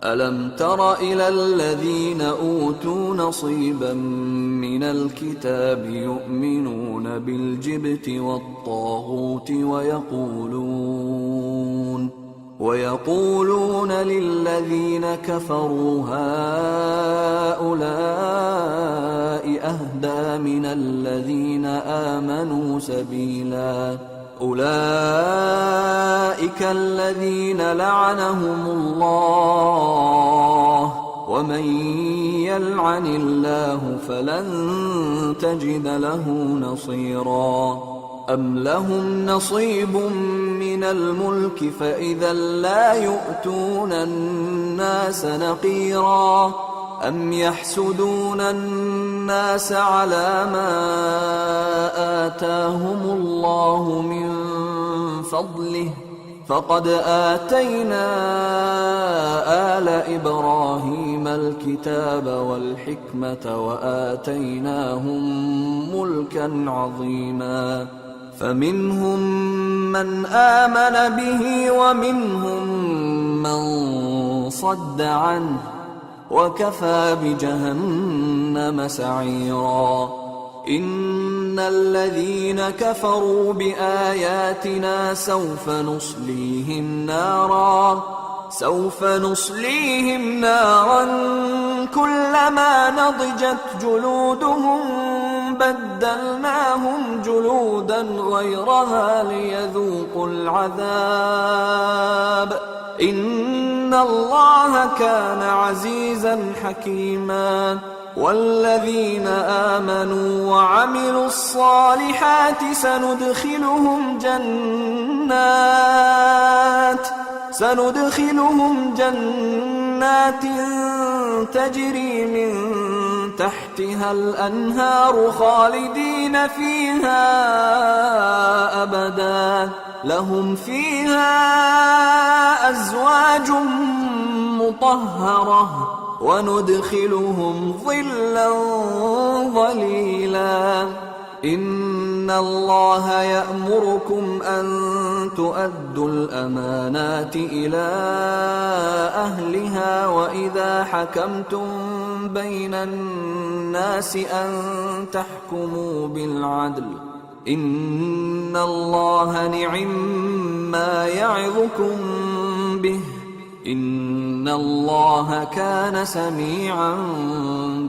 ألم تر إلى الذين أوتوا نصيبا من الكتاب يؤمنون بالجبت والطاغوت ويقولون للذين كفروا هؤلاء أهدى من الذين آمنوا سبيلا أولئك الذين لعنهم الله ومن يلعن الله فلن تجد له نصيرا أم لهم نصيب من الملك فإذا لا يؤتون الناس نقيرا أم يحسدون الناس على ما آتاهم الله من فضله فقد آتينا آل إبراهيم الكتاب والحكمة وآتيناهم ملكا عظيما فمنهم من آمن به ومنهم من صد عنه وكفى بجهنم سعيرا إن الذين كفروا بآياتنا سوف نصليهم نارا كلما نضجت جلودهم بدلناهم جلودا غيرها ليذوقوا العذاب إن الله كان عزيزا حكيما والذين آمنوا وعملوا الصالحات سندخلهم جنات تجري من تحتها الأنهار خالدين فيها أبدا لهم فيها أزواج مطهرة وندخلهم ظلا ظليلا إن الله يأمركم أن تؤدوا الأمانات إلى أهلها وإذا حكمتم بين الناس أن تحكموا بالعدل إن الله نعما يعظكم به إن الله كان سميعا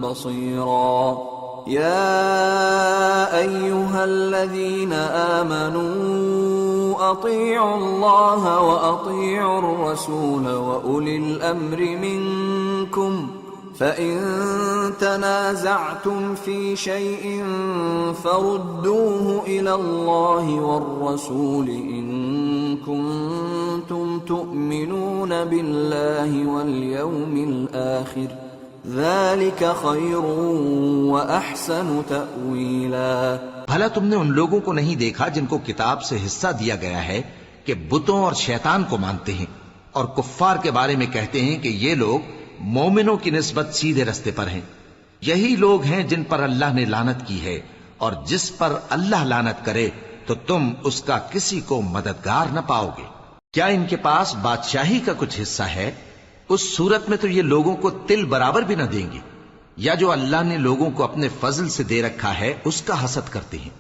بصيرا يا أيها الذين آمنوا أطيعوا الله وأطيعوا الرسول وأولي الأمر منكم فإن تنازعتم في شيء فردوه إلى الله والرسول إن كنتم تؤمنون بالله واليوم الآخر ذلك خير وأحسن تأويلا। भला तुमने उन लोगों को नहीं देखा जिनको किताब से हिस्सा दिया गया है कि बुतों और शैतान को मानते हैं और कुफ्फार के बारे में कहते हैं कि ये लोग मोमिनों की निस्बत सीधे रास्ते पर हैं। यही लोग हैं जिन पर अल्लाह ने लानत की है और जिस पर अल्लाह लानत करे तो तुम उसका किसी को मददगार न पाओगे। क्या इनके पास बादशाही का कुछ हिस्सा है? उस सूरत में तो ये लोगों को तिल बराबर भी न देंगे। या जो अल्लाह ने लोगों को अपने फजल से दे रखा है उसका हसद करते हैं।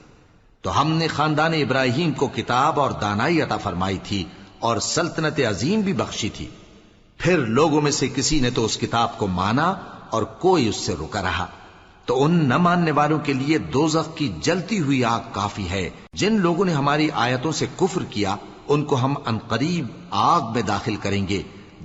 तो हमने खानदान इब्राहिम को किताब और दानाई अता फरमाई थी और सल्तनत अजीम भी बख्शी थी। फिर लोगों में से किसी ने तो उस किताब को माना और कोई उससे रुका रहा, तो उन न मानने वालों के लिए दोज़ख की जलती हुई आग काफी है। जिन लोगों ने हमारी आयतों से कुफ्र किया उनको हम अनकरीब आग में दाखिल करेंगे।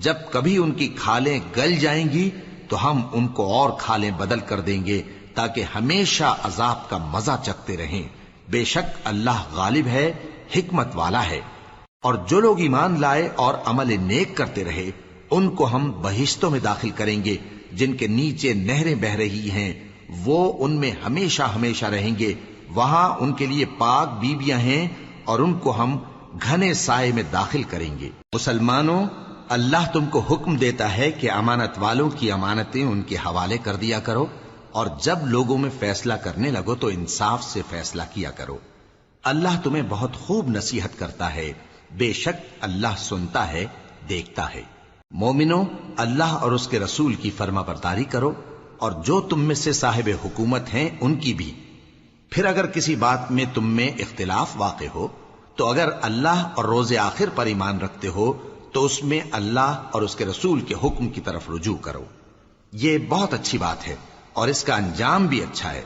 जब कभी उनकी खालें गल जाएंगी तो हम उनको और खालें बदल कर देंगे ताकि हमेशा अजाब का मजा चखते रहें। बेशक अल्लाह गालिब है, हिकमत वाला है। और जो लोग ईमान लाए और अमल नेक करते रहे उनको हम बहिश्तों में दाखिल करेंगे जिनके नीचे नहरें बह रही हैं। वो उनमें हमेशा हमेशा रहेंगे। वहां उनके लिए पाक बीबियां हैं और उनको हम घने साए में दाखिल करेंगे। मुसलमानों, अल्लाह तुमको हुक्म देता है कि अमानत वालों की अमानतें उनके हवाले कर दिया करो और जब लोगों में फैसला करने लगो तो इंसाफ से फैसला किया करो। अल्लाह तुम्हें बहुत खूब नसीहत करता है। बेशक अल्लाह सुनता है, देखता है। مومنو، اللہ اور اس کے رسول کی فرما برداری کرو، اور جو تم میں سے صاحب حکومت ہیں ان کی بھی۔ پھر اگر کسی بات میں تم میں اختلاف واقع ہو تو اگر اللہ اور روز آخر پر ایمان رکھتے ہو تو اس میں اللہ اور اس کے رسول کے حکم کی طرف رجوع کرو۔ یہ بہت اچھی بات ہے اور اس کا انجام بھی اچھا ہے۔